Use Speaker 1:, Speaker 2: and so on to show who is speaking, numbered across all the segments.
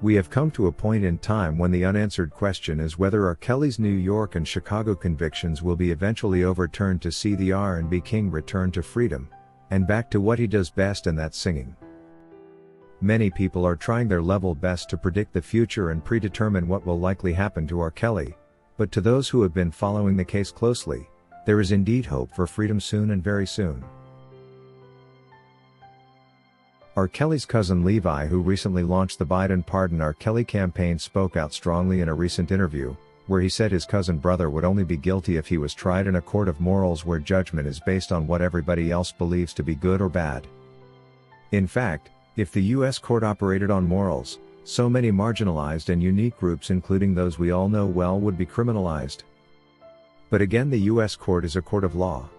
Speaker 1: We have come to a point in time when the unanswered question is whether R. Kelly's New York and Chicago convictions will be eventually overturned to see the RnB King return to freedom, and back to what he does best, and that's singing. Many people are trying their level best to predict the future and predetermine what will likely happen to R. Kelly, but to those who have been following the case closely, there is indeed hope for freedom soon, and very soon. R. Kelly's cousin Levi, who recently launched the Biden Pardon R. Kelly campaign, spoke out strongly in a recent interview, where he said his cousin brother would only be guilty if he was tried in a court of morals where judgment is based on what everybody else believes to be good or bad. In fact, if the U.S. court operated on morals, so many marginalized and unique groups, including those we all know well, would be criminalized. But again, the U.S. court is a court of law.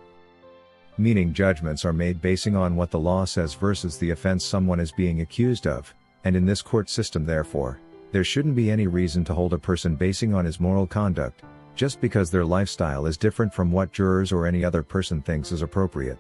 Speaker 1: Meaning judgments are made basing on what the law says versus the offense someone is being accused of, and in this court system, therefore, there shouldn't be any reason to hold a person basing on his moral conduct, just because their lifestyle is different from what jurors or any other person thinks is appropriate.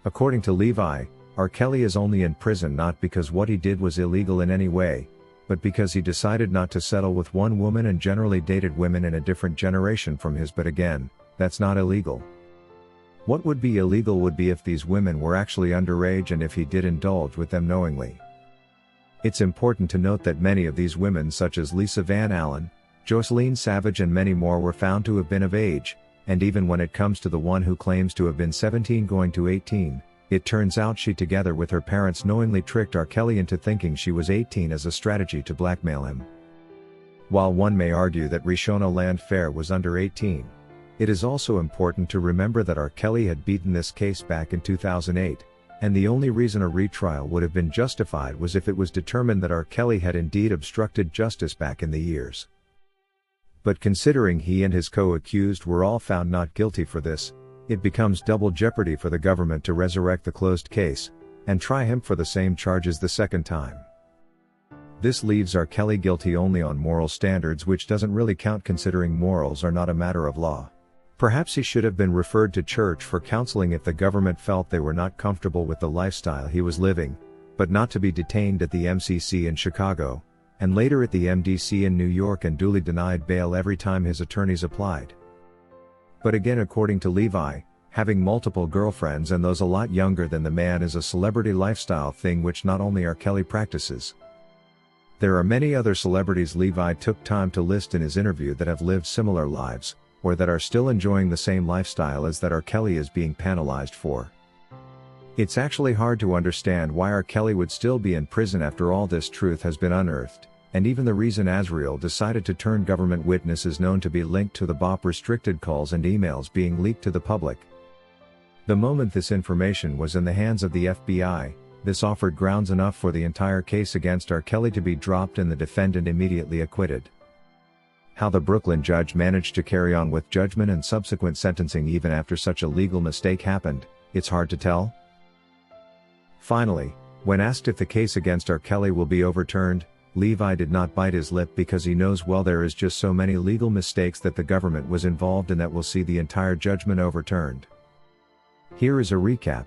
Speaker 1: According to Levi, R. Kelly is only in prison not because what he did was illegal in any way, but because he decided not to settle with one woman and generally dated women in a different generation from his. But again, that's not illegal. What would be illegal would be if these women were actually underage and if he did indulge with them knowingly. It's important to note that many of these women, such as Lisa Van Allen, Jocelyn Savage and many more, were found to have been of age, and even when it comes to the one who claims to have been 17 going to 18, it turns out she, together with her parents, knowingly tricked R. Kelly into thinking she was 18 as a strategy to blackmail him. While one may argue that Rishona Landfair was under 18, it is also important to remember that R. Kelly had beaten this case back in 2008, and the only reason a retrial would have been justified was if it was determined that R. Kelly had indeed obstructed justice back in the years. But considering he and his co-accused were all found not guilty for this, it becomes double jeopardy for the government to resurrect the closed case, and try him for the same charges the second time. This leaves R. Kelly guilty only on moral standards, which doesn't really count considering morals are not a matter of law. Perhaps he should have been referred to church for counseling if the government felt they were not comfortable with the lifestyle he was living, but not to be detained at the MCC in Chicago, and later at the MDC in New York and duly denied bail every time his attorneys applied. But again, according to Levi, having multiple girlfriends, and those a lot younger than the man, is a celebrity lifestyle thing which not only R. Kelly practices. There are many other celebrities Levi took time to list in his interview that have lived similar lives, or that are still enjoying the same lifestyle as that R. Kelly is being penalized for. It's actually hard to understand why R. Kelly would still be in prison after all this truth has been unearthed, and even the reason Azriel decided to turn government witness is known to be linked to the BOP restricted calls and emails being leaked to the public. The moment this information was in the hands of the FBI, this offered grounds enough for the entire case against R. Kelly to be dropped and the defendant immediately acquitted. How the Brooklyn judge managed to carry on with judgment and subsequent sentencing even after such a legal mistake happened, it's hard to tell. Finally, when asked if the case against R. Kelly will be overturned, Levi did not bite his lip, because he knows well there is just so many legal mistakes that the government was involved in that will see the entire judgment overturned. Here is a recap.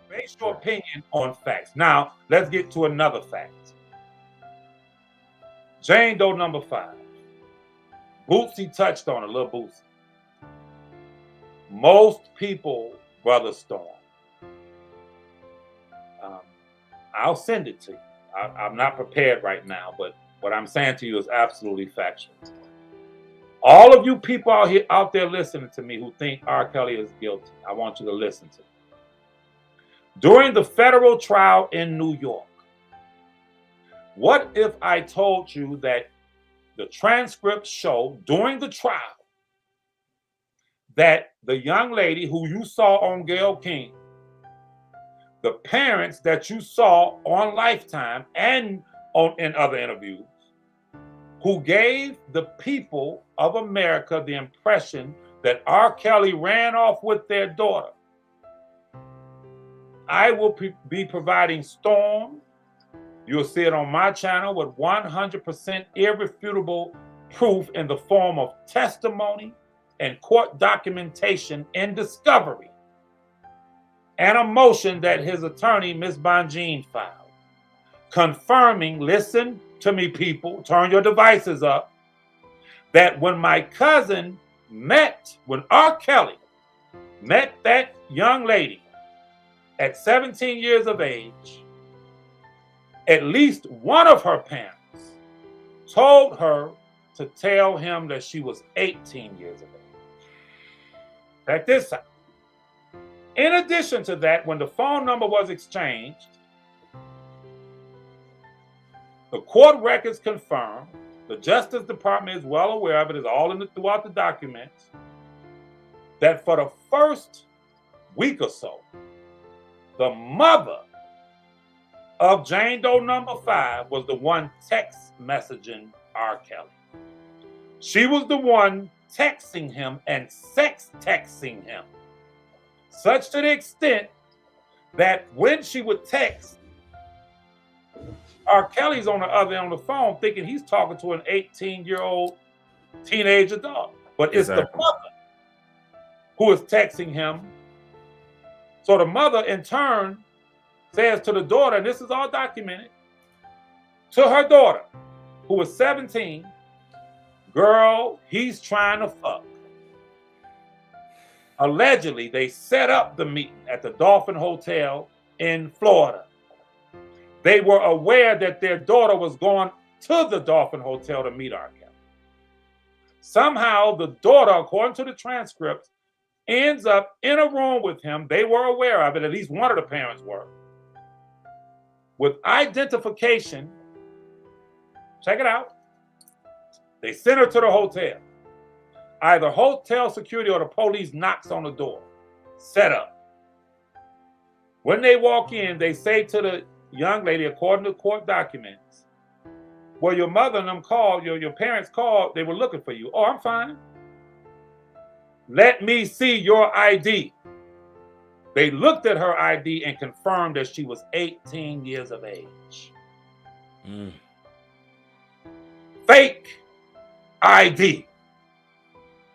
Speaker 2: Base your opinion on facts. Now, let's get to another fact. Jane Doe number 5. Bootsy touched on a little Bootsy. Most people, Brother Storm, I'll send it to you. I'm not prepared right now, but what I'm saying to you is absolutely factual. All of you people out there listening to me who think R. Kelly is guilty, I want you to listen to me. During the federal trial in New York, what if I told you that the transcripts show during the trial that the young lady who you saw on Gayle King, the parents that you saw on Lifetime and in other interviews, who gave the people of America the impression that R. Kelly ran off with their daughter, I will be providing Storm, you'll see it on my channel, with 100% irrefutable proof in the form of testimony and court documentation and discovery, and a motion that his attorney, Ms. Bonjean, filed, confirming, listen to me, people, turn your devices up, that when R. Kelly met that young lady at 17 years of age, at least one of her parents told her to tell him that she was 18 years of age. Check this out. In addition to that, when the phone number was exchanged, the court records confirm, the Justice Department is well aware of it, is all throughout the documents, that for the first week or so, the mother of Jane Doe number 5 was the one text messaging R. Kelly. She was the one texting him and sex texting him, such to the extent that when she would text, R. Kelly's on the phone thinking he's talking to an 18-year-old teenage adult. But it's the mother who is texting him. So the mother in turn says to the daughter, and this is all documented, to her daughter, who was 17, girl, he's trying to fuck. Allegedly, they set up the meeting at the Dolphin Hotel in Florida. They were aware that their daughter was going to the Dolphin Hotel to meet R. Kelly. Somehow, the daughter, according to the transcripts, ends up in a room with him. They were aware of it, at least one of the parents were. With identification, check it out, they sent her to the hotel. Either hotel security or the police knocks on the door. Set up. When they walk in, they say to the young lady, according to court documents, well, your mother and them called, your parents called, they were looking for you. Oh, I'm fine. Let me see your ID. They looked at her ID and confirmed that she was 18 years of age. Fake ID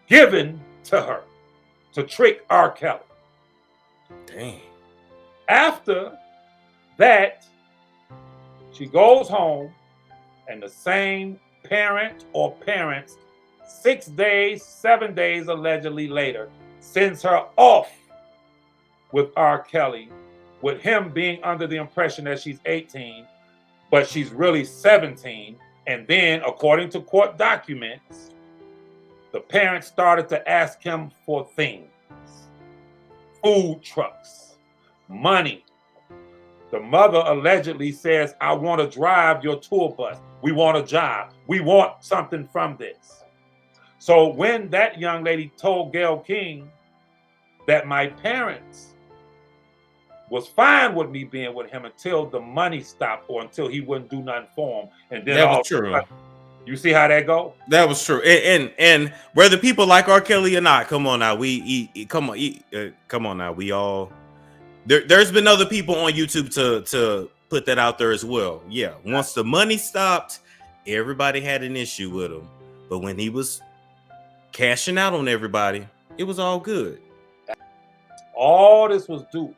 Speaker 2: given to her to trick R. Kelly.
Speaker 3: Dang.
Speaker 2: After that, she goes home, and the same parent or parents, 6 days, 7 days allegedly later, sends her off with R. Kelly, with him being under the impression that she's 18, but she's really 17. And then, according to court documents, the parents started to ask him for things. Food trucks, money. The mother allegedly says, I want to drive your tour bus. We want a job. We want something from this. So when that young lady told Gayle King that my parents was fine with me being with him until the money stopped or until he wouldn't do nothing for him. And then
Speaker 3: that was true.
Speaker 2: You see how that go?
Speaker 3: That was true. And whether people like R. Kelly or not, come on now. Come on now. We all there's been other people on YouTube to put that out there as well. Yeah. Once the money stopped, everybody had an issue with him. But when he was cashing out on everybody, it was all good.
Speaker 2: All this was due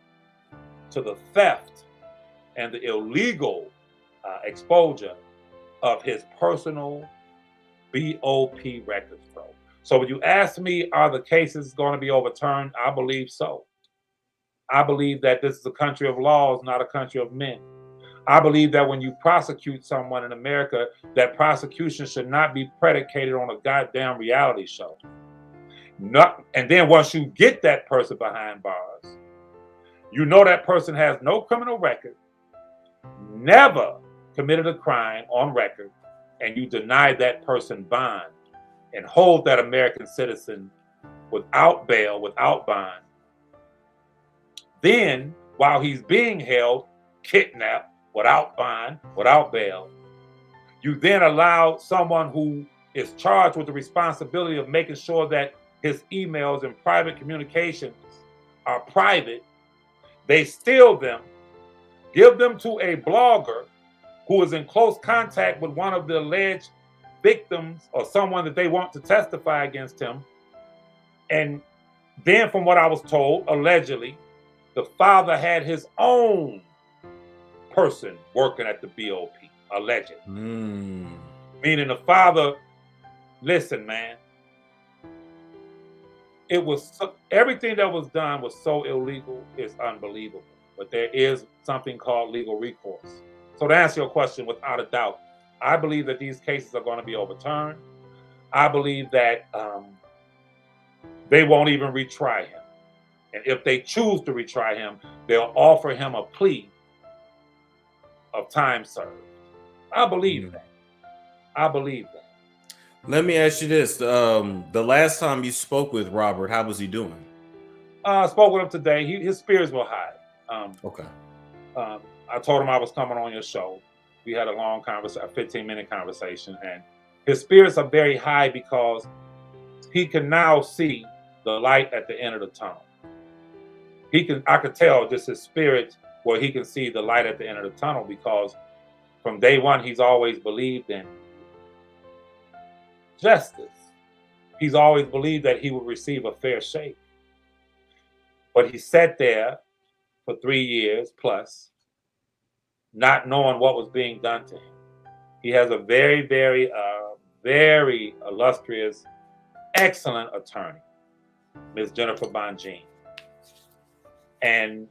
Speaker 2: to the theft and the illegal exposure of his personal BOP records, bro. So when you ask me, are the cases going to be overturned? I believe so. I believe that this is a country of laws, not a country of men. I believe that when you prosecute someone in America, that prosecution should not be predicated on a goddamn reality show. And then once you get that person behind bars, you know that person has no criminal record, never committed a crime on record, and you deny that person bond and hold that American citizen without bail, without bond. Then, while he's being held, kidnapped, without bond, without bail, you then allow someone who is charged with the responsibility of making sure that his emails and private communications are private. They steal them, give them to a blogger who is in close contact with one of the alleged victims or someone that they want to testify against him. And then, from what I was told, allegedly, the father had his own person working at the BOP, allegedly.
Speaker 3: Mm.
Speaker 2: Meaning the father, listen, man, it was everything that was done was so illegal, it's unbelievable. But there is something called legal recourse. So to answer your question, without a doubt, I believe that these cases are going to be overturned. I believe that they won't even retry him. And if they choose to retry him, they'll offer him a plea of time served. I believe that. I believe that.
Speaker 3: Let me ask you this. The last time you spoke with Robert, how was he doing?
Speaker 2: I spoke with him today. His spirits were high.
Speaker 3: Okay.
Speaker 2: I told him I was coming on your show. We had a long conversation, a 15-minute conversation, and his spirits are very high because he can now see the light at the end of the tunnel. I could tell just his spirit where he can see the light at the end of the tunnel, because from day one, he's always believed in justice. He's always believed that he would receive a fair shake. But he sat there for 3 years plus, not knowing what was being done to him. He has a very, very, very illustrious, excellent attorney, Ms. Jennifer Bonjean. And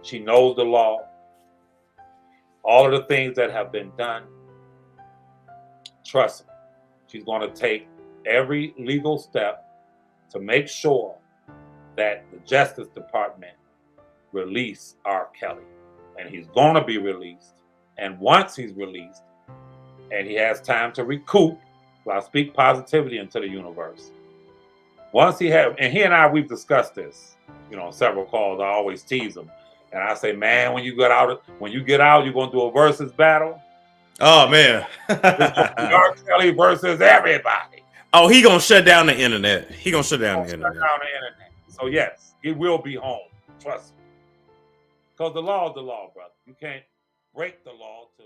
Speaker 2: she knows the law, all of the things that have been done. Trust me, she's going to take every legal step to make sure that the Justice Department release R. Kelly. And he's going to be released. And once he's released, and he has time to recoup, well, I speak positivity into the universe. Once he and I, we've discussed this, several calls. I always tease him. And I say, man, when you get out, you're going to do a versus battle.
Speaker 3: Oh, man.
Speaker 2: R. Kelly versus everybody.
Speaker 3: Oh, he going to shut down the internet. He going to shut down the internet.
Speaker 2: So, yes, he will be home. Trust me. Because the law is the law, brother. You can't break the law to